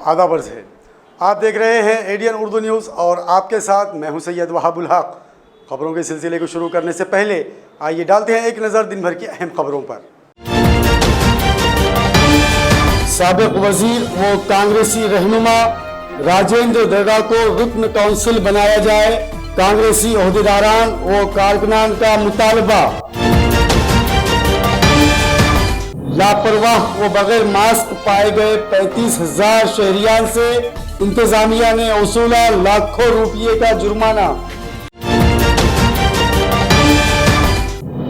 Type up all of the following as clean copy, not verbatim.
आदाब अर्ज़ है। आप देख रहे हैं एडीएन उर्दू न्यूज़ और आपके साथ मैं हूं सैयद वहाबुल हक। खबरों के सिलसिले को शुरू करने से पहले आइए डालते हैं एक नज़र दिन भर की अहम खबरों पर। साबिक़ वज़ीर व कांग्रेसी रहनुमा राजेंद्र दर्डा को रुकन काउंसिल बनाया जाए, कांग्रेसी ओहदेदारान व कारकुनान का मुतालबा। लापरवाह व बगैर मास्क पाए गए 35,000 शहरियान से इंतजामिया ने वसूला लाखों रुपये का जुर्माना।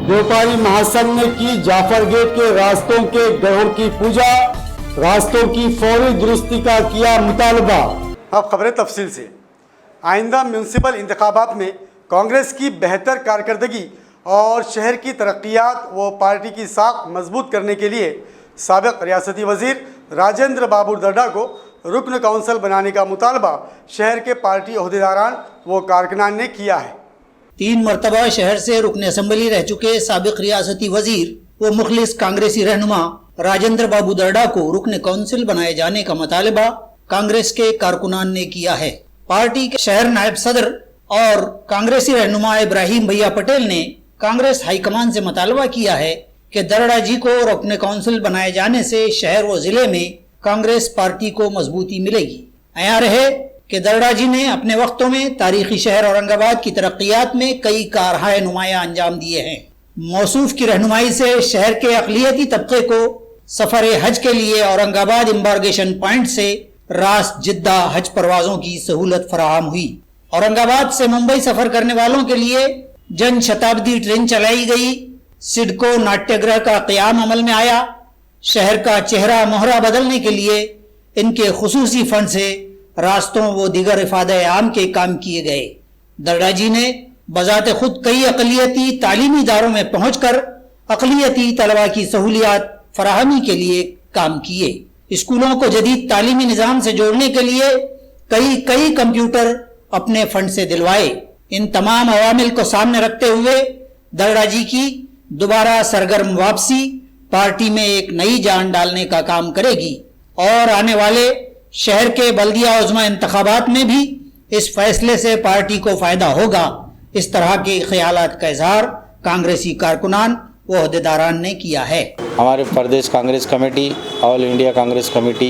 व्यापारी महासंघ ने की जाफर गेट के रास्तों के गढ़ों की पूजा, रास्तों की फौरी दुरुस्ती का किया मुतालबा। अब खबरें तफसील से। आइंदा म्यूनसिपल इंतखाबात में कांग्रेस की बेहतर कारकर्दगी और शहर की तरक्कियात व पार्टी की साख मजबूत करने के लिए साबिक़ रियासती वज़ीर राजेंद्र बाबू दर्डा को रुकन काउंसिल बनाने का मुतालबा शहर के पार्टी ओहदेदारान व कारकुनान ने किया है। 3 मरतबा शहर से रुकन असम्बली रह चुके साबिक़ रियासती वज़ीर व मुखलिस कांग्रेसी रहनुमा राजेंद्र बाबू दर्डा को रुकन काउंसिल बनाए जाने का मुतालबा कांग्रेस के कारकुनान ने किया है। पार्टी के शहर नायब सदर और कांग्रेसी रहनुमा इब्राहिम भैया पटेल ने कांग्रेस हाईकमान से मुतालबा किया है कि दर्डा जी को रुकन काउंसिल बनाए जाने से शहर व जिले में कांग्रेस पार्टी को मजबूती मिलेगी। आया रहे कि दर्डा जी ने अपने वक्तों में तारीखी शहर औरंगाबाद की तरक्कियात में कई कारहाए नुमाया अंजाम दिए हैं। मौसूफ की रहनुमाई से शहर के अक़लियती तबके को सफर हज के लिए औरंगाबाद एम्बार्गेशन पॉइंट से रास जिद्दा हज परवाजों की सहूलत फराहम हुई। औरंगाबाद से मुंबई सफर करने वालों के लिए जन शताब्दी ट्रेन चलाई गई। सिडको नाट्यगृह का क़याम अमल में आया। शहर का चेहरा मोहरा बदलने के लिए इनके खुसूसी फंड से रास्तों व दीगर इफादे आम के काम किए गए। दर्डा जी ने बजाते खुद कई अक़लियती तालीमी इदारों में पहुंचकर अक़लियती तलबा की सहूलियात फराहमी के लिए काम किए। स्कूलों को जदीद तालीमी निज़ाम से जोड़ने के लिए कई कंप्यूटर अपने फंड से दिलवाए। इन तमाम अवामिल को सामने रखते हुए दर्डा जी की दोबारा सरगर्म वापसी पार्टी में एक नई जान डालने का काम करेगी और आने वाले शहर के बल्दिया उज़्मा इंतखाबात में भी इस फैसले से पार्टी को फायदा होगा। इस तरह के ख्यालात का इजहार कांग्रेसी कारकुनान व ओहदेदारान ने किया है। हमारे प्रदेश Congress committee, all India Congress committee,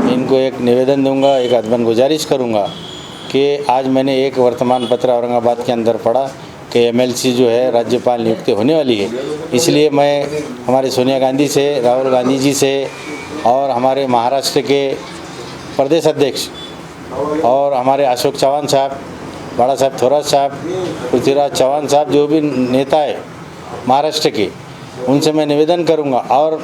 इनको एक निवेदन दूंगा, एक अदबन गुजारिश करूंगा कि आज मैंने एक वर्तमान पत्र औरंगाबाद के अंदर पढ़ा कि एमएलसी जो है राज्यपाल नियुक्ति होने वाली है। इसलिए मैं हमारे सोनिया गांधी से, राहुल गांधी जी से और हमारे महाराष्ट्र के प्रदेश अध्यक्ष और हमारे अशोक चौहान साहब, बड़ा साहब थोराट साहब, पृथ्वीराज चौहान साहब, जो भी नेता है महाराष्ट्र के, उनसे मैं निवेदन करूंगा। और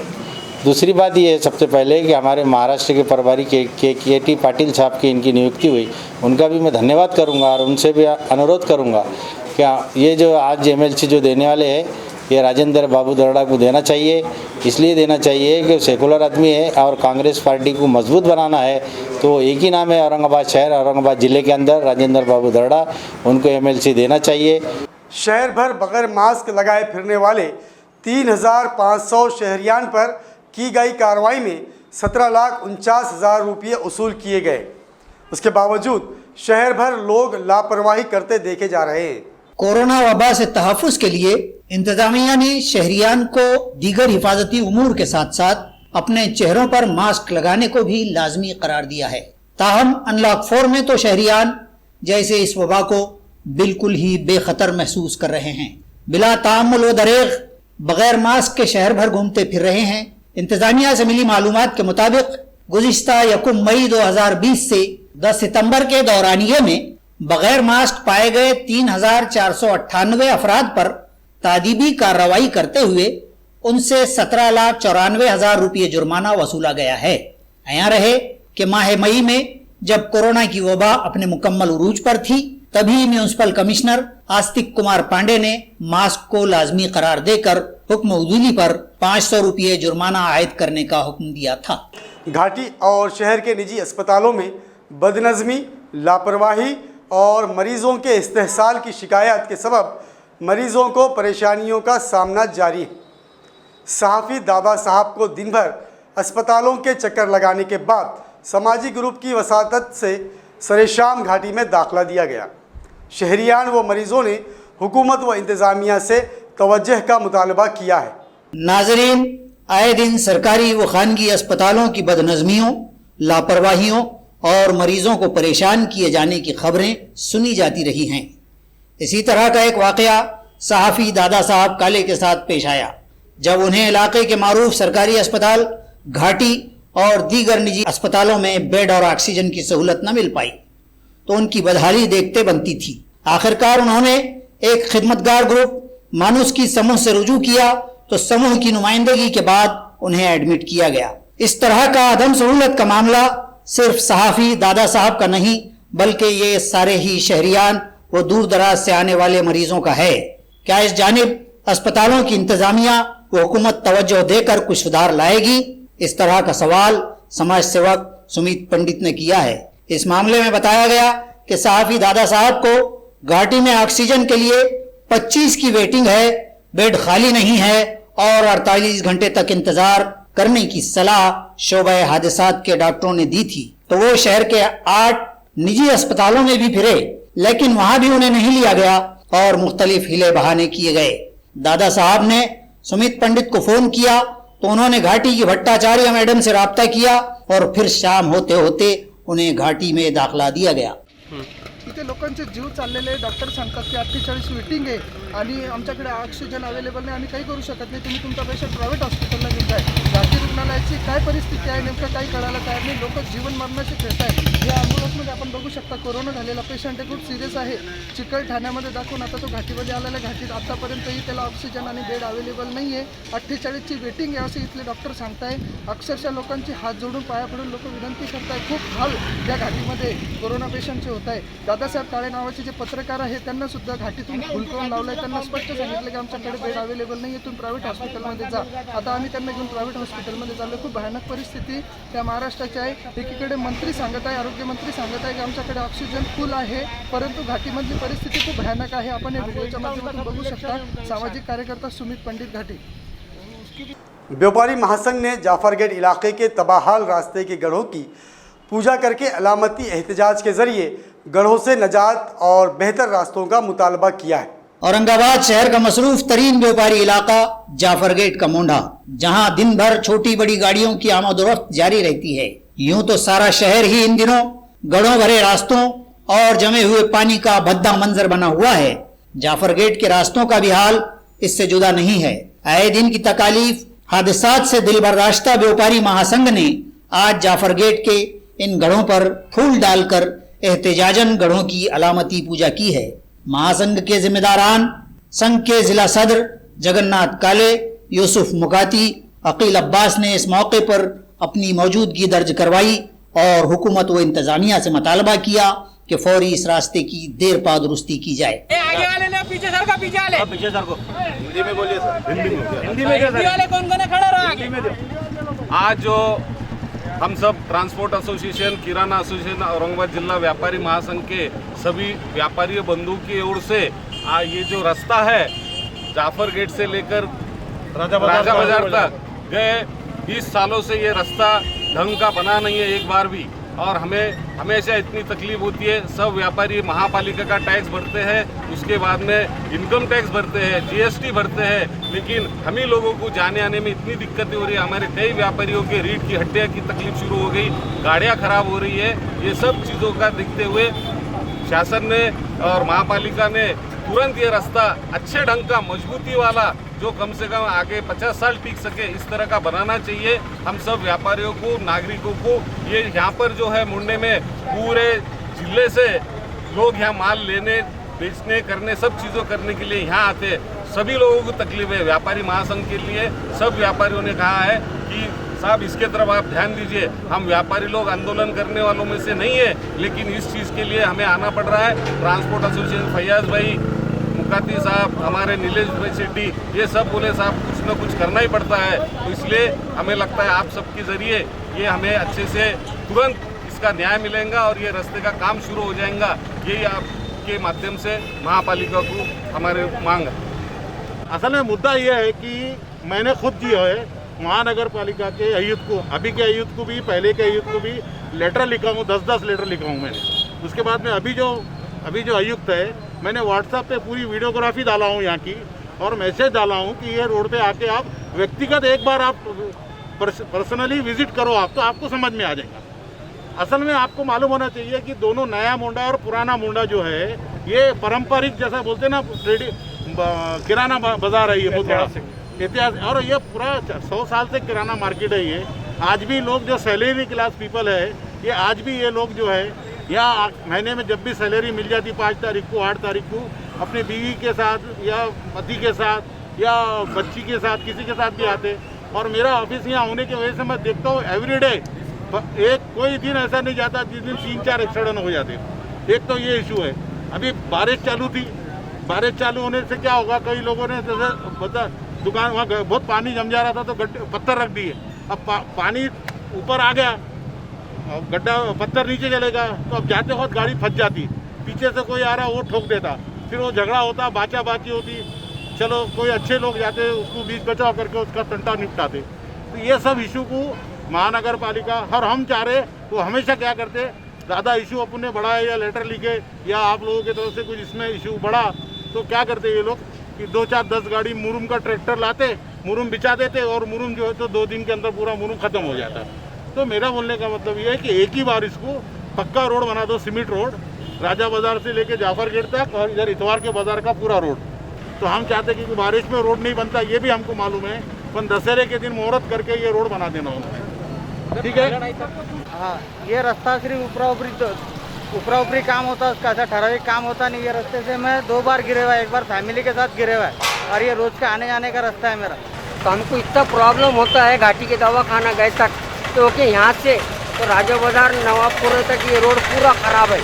दूसरी बात ये है सबसे पहले कि हमारे महाराष्ट्र के प्रभारी के पाटिल साहब की इनकी नियुक्ति हुई, उनका भी मैं धन्यवाद करूंगा और उनसे भी अनुरोध करूंगा कि ये जो आज एमएलसी जो देने वाले हैं ये राजेंद्र बाबू दर्डा को देना चाहिए। इसलिए देना चाहिए कि सेकुलर आदमी है और कांग्रेस पार्टी को मजबूत बनाना है, तो एक ही नाम है औरंगाबाद शहर, औरंगाबाद ज़िले के अंदर राजेंद्र बाबू दर्डा, उनको एमएलसी देना चाहिए। शहर भर बगैर मास्क लगाए फिरने वाले 3,500 शहरियान पर की गई कार्रवाई में 17,49,000 रुपये वसूल किए गए। उसके बावजूद शहर भर लोग लापरवाही करते देखे जा रहे हैं। कोरोना वबा से तहफ़्फ़ुज़ के लिए इंतजामिया ने शहरियान को दीगर हिफाजती उमूर के साथ साथ अपने चेहरों पर मास्क लगाने को भी लाजमी करार दिया है। ताहम अनलॉक 4 में तो शहरियान जैसे इस वबा को बिल्कुल ही बेखतर महसूस कर रहे हैं। बिला तामुल व दरेग बगैर मास्क के शहर भर घूमते फिर रहे हैं। इंतजामिया से मिली मालूमात के मुताबिक गुज़िश्ता 1 मई 2020 से 10 सितंबर के दौरानिये में बगैर मास्क पाए गए 3,498 अफराद पर तादीबी कार्रवाई करते हुए उनसे 17,94,000 रुपये जुर्माना वसूला गया है। आया रहे कि माह मई में जब कोरोना की वबा अपने मुकम्मल उरूज पर थी, तभी म्यूनसिपल कमिश्नर आस्तिक कुमार पांडे ने मास्क को लाजमी करार देकर हुक्म उदूली पर 500 रुपये जुर्माना आयद करने का हुक्म दिया था। घाटी और शहर के निजी अस्पतालों में बदनज़मी, लापरवाही और मरीजों के इस्तेहसाल की शिकायत के सबब मरीजों को परेशानियों का सामना जारी है। सहाफ़ी दादा साहब को दिन भर अस्पतालों के चक्कर लगाने के बाद समाजी ग्रुप की वसातत से सरेशाम घाटी में दाखिला दिया गया। शहरियान व मरीजों ने हुकूमत व इंतज़ामिया से तवज्जह का मुतालबा किया है। नाजरीन, आए दिन सरकारी व खानगी अस्पतालों की बदनज़मियों, लापरवाहियों और मरीजों को परेशान किए जाने की खबरें सुनी जाती रही हैं। इसी तरह का एक वाक़या सहाफ़ी दादा साहब काले के साथ पेश आया, जब उन्हें इलाके के मारूफ सरकारी अस्पताल घाटी और दीगर निजी अस्पतालों में बेड और ऑक्सीजन की सहूलत न मिल पाई तो उनकी बदहाली देखते बनती थी। आखिरकार उन्होंने एक खिदमतगार ग्रुप मानुस की समूह से रुजू किया तो समूह की नुमाइंदगी के बाद उन्हें एडमिट किया गया। इस तरह का अदम सहूलत का मामला सिर्फ सहाफ़ी दादा साहब का नहीं बल्कि ये सारे ही शहरियान व दूर दराज से आने वाले मरीजों का है। क्या इस जानिब अस्पतालों की इंतजामिया व हुकूमत तवज्जो देकर कुछ सुधार लाएगी? इस तरह का सवाल समाज सेवक सुमित पंडित ने किया है। इस मामले में बताया गया कि सहाफ़ी दादा साहब को घाटी में ऑक्सीजन के लिए 25 की वेटिंग है, बेड खाली नहीं है और 48 घंटे तक इंतजार करने की सलाह शोबा हादिसात के डॉक्टरों ने दी थी। तो वो शहर के 8 निजी अस्पतालों में भी फिरे, लेकिन वहां भी उन्हें नहीं लिया गया और मुख्तलिफ हिले बहाने किए गए। दादा साहब ने सुमित पंडित को फोन किया तो उन्होंने घाटी की भट्टाचार्य मैडम से राब्ता किया और फिर शाम होते होते उन्हें घाटी में दाखला दिया गया। इथे लोकांचे जीव चाललेले, डॉक्टर सांगतात की 48 वेटिंग आहे आणि आमच्याकडे ऑक्सिजन अवेलेबल नाही, आम्ही काही करू शकत नाही, तुम्ही तुमचा पेशंट प्रायव्हेट हॉस्पिटलला घेऊन जाय। घाटी रुग्णालयाची काय परिस्थिती आहे नेमकं काही कळायला तयार नाही, लोक जीवन मरणाशी खेळत आहेत। या ॲम्ब्युलन्समध्ये आपण बघू शकता कोरोना झालेला पेशंट आहे, खूप सिरियस आहे। चिकल ठाण्यामध्ये दाखवून आता तो घाटीमध्ये आलेला, घाटीत आतापर्यंतही त्याला ऑक्सिजन आणि बेड अवेलेबल नाही आहे। 48 ची वेटिंग आहे असे इथले डॉक्टर सांगताय। अक्षरशः लोकांची हात जोडून पाया पडून लोक विनंती करताय, खूप हाल या घाटीमध्ये कोरोना पेशंटचे होत आहे। दादासाहेब काळे नावाचे जे पत्रकार आहेत त्यांना सुद्धा घाटीतून हुलकवून लावलंय, त्यांना स्पष्ट सांगितलं की आमच्याकडे बेड अवेलेबल नाही आहे, तुम्ही प्रायव्हेट हॉस्पिटलमध्ये जा। आता आम्ही त्यांना घेऊन प्रायव्हेट हॉस्पिटलमध्ये चाललो। खूप भयानक परिस्थिती त्या महाराष्ट्राची आहे। एकीकडे मंत्री सांगत आहे, आरोग्यमंत्री सांगत आहे की आमच्याकडे ऑक्सिजन फुल आहे, परंतु घाटीमधली परिस्थिती खूप भयानक आहे। आपण या व्हिडिओच्या माध्यमातून बघू शकता। सामाजिक कार्यकर्ता सुमित पंडित, घाटी। व्यापारी महासंघ ने जाफर गेट इलाके के तबाहाल रास्ते के गढ़ों की पूजा करके अलामती एहतजाज के जरिए गढ़ों से नजात और बेहतर रास्तों का मुतालबा किया है। औरंगाबाद शहर का मसरूफ तरीन व्यापारी इलाका जाफर गेट का मोंढा, जहां दिन भर छोटी बड़ी गाड़ियों की आमदोरफ्त जारी रहती है। यूं तो सारा शहर ही इन दिनों गढ़ों भरे रास्तों और जमे हुए पानी का भद्दा मंजर बना हुआ है। जाफर गेट के रास्तों का भी हाल इससे जुदा नहीं है। आए दिन की तकालीफ हादसात से दिल बर्दाश्ता व्यापारी महासंघ ने आज जाफर गेट के इन गढ़ों पर फूल डालकर एहतजाजन गढ़ों की अलामती पूजा की है। महासंघ के जिम्मेदारान संघ के जिला सदर जगन्नाथ काले, यूसुफ मुकाती, अकील अब्बास ने इस मौके पर अपनी मौजूदगी दर्ज करवाई और हुकूमत व इंतजामिया से मुतालबा किया कि फौरी इस रास्ते की देर पा दुरुस्ती की जाए। आगे वाले ने पीछे सर का पीछे वाले पीछे सर को हिंदी में बोलिए सर। हिंदी वाले कौन कौन खड़ा रहा? आज जो हम सब ट्रांसपोर्ट एसोसिएशन, किराना एसोसिएशन, औरंगाबाद जिला व्यापारी महासंघ के सभी व्यापारी बंधु की ओर से ये जो रास्ता है जाफर गेट से लेकर राजा बाजार तक गए 20 सालों से ये रास्ता ढंग का बना नहीं है एक बार भी, और हमें हमेशा इतनी तकलीफ होती है। सब व्यापारी महापालिका का टैक्स भरते हैं, उसके बाद में इनकम टैक्स भरते हैं, जीएसटी भरते हैं, लेकिन हम ही लोगों को जाने आने में इतनी दिक्कतें हो रही है। हमारे कई व्यापारियों के रीढ़ की हड्डियाँ की तकलीफ शुरू हो गई, गाड़ियाँ खराब हो रही है। ये सब चीज़ों का देखते हुए शासन ने और महापालिका ने तुरंत ये रास्ता अच्छे ढंग का मजबूती वाला जो कम से कम आगे 50 साल टिक सके इस तरह का बनाना चाहिए। हम सब व्यापारियों को, नागरिकों को, ये यहाँ पर जो है मुंडे में पूरे जिले से लोग यहाँ माल लेने, बेचने, करने, सब चीज़ों करने के लिए यहाँ आते हैं। सभी लोगों को तकलीफ है। व्यापारी महासंघ के लिए सब व्यापारियों ने कहा है कि साहब इसके तरफ आप ध्यान दीजिए। हम व्यापारी लोग आंदोलन करने वालों में से नहीं है, लेकिन इस चीज़ के लिए हमें आना पड़ रहा है। ट्रांसपोर्ट एसोसिएशन फैयाज भाई, मुकाती साहब, हमारे नीलेश भाई शेट्टी, ये सब बोले साहब कुछ ना कुछ करना ही पड़ता है। तो इसलिए हमें लगता है आप सबके ज़रिए ये हमें अच्छे से तुरंत इसका न्याय मिलेगा और ये रास्ते का काम शुरू हो जाएगा। यही आपके माध्यम से महापालिका को हमारे मांग है। असल में मुद्दा ये है कि मैंने खुद जो है महानगर पालिका के आयुक्त को, अभी के आयुक्त को भी, पहले के आयुक्त को भी लेटर लिखा हूँ, 10-10 लेटर लिखा हूँ मैंने। उसके बाद में अभी जो आयुक्त है, मैंने व्हाट्सएप पे पूरी वीडियोग्राफी डाला हूँ यहाँ की, और मैसेज डाला हूँ कि ये रोड पे आके आप व्यक्तिगत एक बार आप पर्सनली विजिट करो, आप तो आपको समझ में आ जाएगा। असल में आपको मालूम होना चाहिए कि दोनों नया मुंडा और पुराना मुंडा जो है, ये पारंपरिक जैसा बोलते हैं ना, किराना बाजार है ये, बहुत बड़ा इतिहास, और ये पूरा 100 साल से किराना मार्केट है ये। आज भी लोग जो सैलरी क्लास पीपल है, ये आज भी ये लोग जो है, या महीने में जब भी सैलरी मिल जाती 5 तारीख को, 8 तारीख को, अपनी बीवी के साथ या पति के साथ या बच्ची के साथ, किसी के साथ भी आते। और मेरा ऑफिस यहाँ होने की वजह से मैं देखता हूँ एवरीडे, एक कोई दिन ऐसा नहीं जाता जिस दिन 3-4 एक्सीडेंट हो जाते। एक तो ये इशू है। अभी बारिश चालू थी, बारिश चालू होने से क्या होगा, कई लोगों ने जैसे बता दुकान, वहाँ बहुत पानी जम जा रहा था तो पत्थर रख दिए। अब पानी ऊपर आ गया, गड्ढा पत्थर नीचे चलेगा, तो अब जाते वक्त गाड़ी फंस जाती, पीछे से कोई आ रहा वो ठोक देता, फिर वो झगड़ा होता, बाचा बाची होती। चलो कोई अच्छे लोग जाते, उसको बीच बचाव करके उसका तंटा निपटाते। तो ये सब इशू को महानगर पालिका, और हम चाह रहे तो हमेशा क्या करते, ज़्यादा इशू अपन ने बढ़ाया या लेटर लिखे या आप लोगों की तरफ से कुछ इसमें इशू बढ़ा तो क्या करते ये लोग कि 2-4-10 गाड़ी मुरुम का ट्रैक्टर लाते, मुरुम बिछा देते, और मुरुम जो है तो 2 दिन के अंदर पूरा मुरुम खत्म हो जाता। तो मेरा बोलने का मतलब ये है कि एक ही बार इसको पक्का रोड बना दो, सीमेंट रोड, राजा बाजार से लेके जाफर गेट तक, और इधर इतवार के बाजार का पूरा रोड। तो हम चाहते कि बारिश में रोड नहीं बनता, ये भी हमको मालूम है, पर दशहरे के दिन मुहूर्त करके ये रोड बना देना उन्होंने, ठीक है। हाँ, ये रास्ता सिर्फ ऊपरा-ऊपरी काम होता है, उसका ऐसा ठराविक काम होता नहीं। ये रास्ते से मैं 2 बार गिरे हुआ है, एक बार फैमिली के साथ गिरे हुआ है, और ये रोज का आने जाने का रास्ता है मेरा। तो हमको इतना प्रॉब्लम होता है, घाटी के दवाखाना गए तक, तो कि यहाँ से तो राजा बाजार नवाबपुर तक ये रोड पूरा ख़राब है।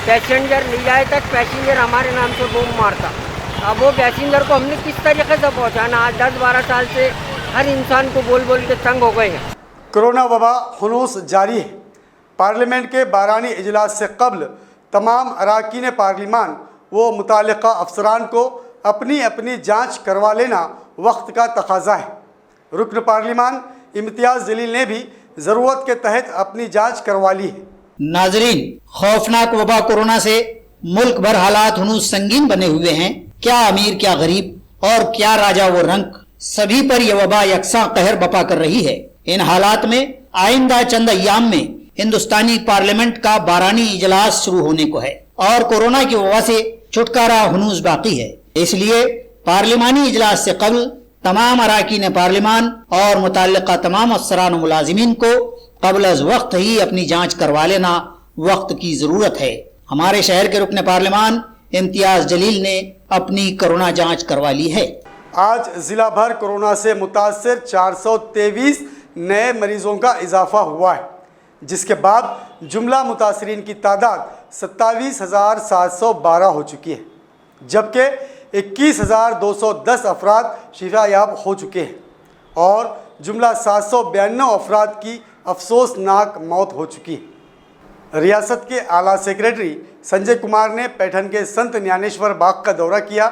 पैसेंजर नहीं जाए तक पैसेंजर हमारे नाम से बूम मारता। अब वो पैसेंजर को हमने किस तरीके से पहुँचाना, आज 10-12 साल से हर इंसान को बोल बोल के तंग हो गए हैं। कोरोना वबा खुनूस जारी है। पार्लियामेंट के बारानी इजलास से कबल तमाम अरकान पार्लिमान व मुताल्लिक़ा अफसरान को अपनी अपनी जांच करवा लेना वक्त का तकाजा है। रुकन पार्लिमान इम्तियाज़ जलील ने भी ज़रूरत के तहत अपनी जांच करवा ली है। नाजरीन, खौफनाक वबा कोरोना से मुल्क भर हालात हुनूस संगीन बने हुए हैं। क्या अमीर क्या गरीब और क्या राजा वो रंक, सभी पर यह वबा यकसा कहर बपा कर रही है। इन हालात में आइंदा चंद अय्याम में हिंदुस्तानी पार्लियामेंट का बारानी इजलास शुरू होने को है और कोरोना की वबा से छुटकारा हुनूस बाकी है। इसलिए पार्लिमानी इजलास से कबल तमाम अरकान पार्लिमान और मुतल्लिक़ा तमाम अफसरान मुलाजिमीन को कबल अज़ वक्त ही अपनी जांच करवा लेना वक्त की जरूरत है। हमारे शहर के रुकन पार्लिमान इम्तियाज जलील ने अपनी कोरोना जांच करवा ली है। आज जिला भर कोरोना से मुतासर 423 नए मरीजों का इजाफा हुआ है, जिसके बाद जुमला मुतासरीन की तादाद 27,712 हो चुकी है, जबकि 21,210 अफराद शिफायाब हो चुके हैं और जुमला 792 अफराद की अफसोसनाक मौत हो चुकी है। रियासत के आला सेक्रेटरी संजय कुमार ने पैठन के संत ज्ञानेश्वर बाग का दौरा किया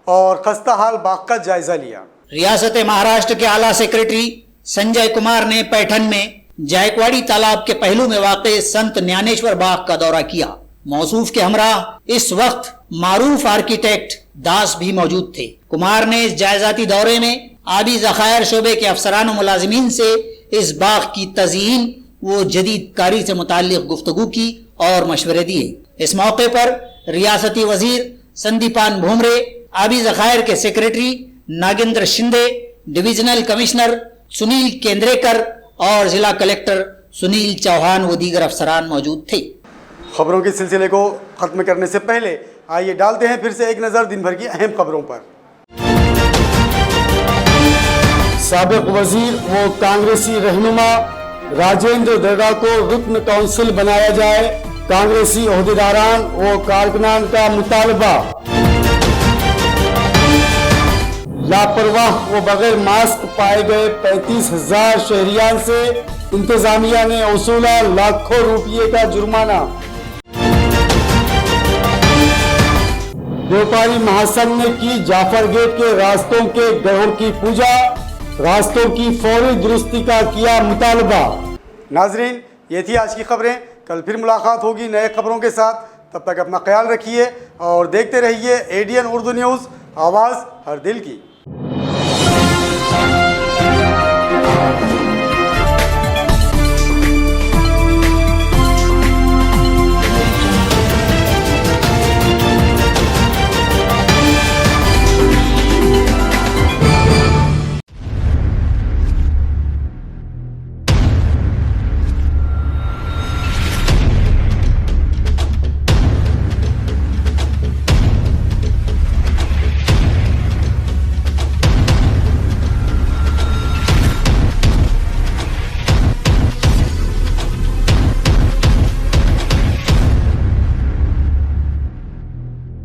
और खस्ता हाल बाग का जायजा लिया। रियासत महाराष्ट्र के आला सेक्रेटरी संजय कुमार ने पैठन में जायकवाड़ी तालाब के पहलू में वाक़े संत ज्ञानेश्वर बाग का दौरा किया। मौसूफ के हमराह इस वक्त मारूफ आर्किटेक्ट दास भी मौजूद थे। कुमार ने इस जायजाती दौरे में आबी ज़खायर शोबे के अफसरान मुलाजिमीन से इस बाग की तज़यीन व जदीद कारी से मुताल्लिक़ गुफ्तगू की और मशवरे दिए। इस मौके पर रियासती वजीर संदीपान भूमरे, आबी ज़खायर के secretary Nagendra Shinde, divisional commissioner Sunil Kendrekar और जिला कलेक्टर सुनील चौहान व दीगर अफसरान मौजूद थे। खबरों के सिलसिले को ख़त्म करने से पहले आइए डालते हैं फिर से एक नज़र दिन भर की अहम खबरों पर। साबिक वजीर व कांग्रेसी रहनुमा राजेंद्र दर्डा को रुकन काउंसिल बनाया जाए, कांग्रेसी ओहदेदारान व कारकुनान का मुतालबा। लापरवाह व बगैर मास्क पाए गए 35,000 शहरियान से इंतजामिया ने वसूला लाखों रुपये का जुर्माना। व्यापारी महासंघ ने की जाफर गेट के रास्तों के गढ़ों की पूजा, रास्तों की फौरी दुरुस्ती का किया मुतालबा। नाजरीन, ये थी आज की खबरें। कल फिर मुलाकात होगी नए खबरों के साथ। तब तक अपना ख्याल रखिए और देखते रहिए ADN उर्दू न्यूज़, आवाज़ हर दिल की।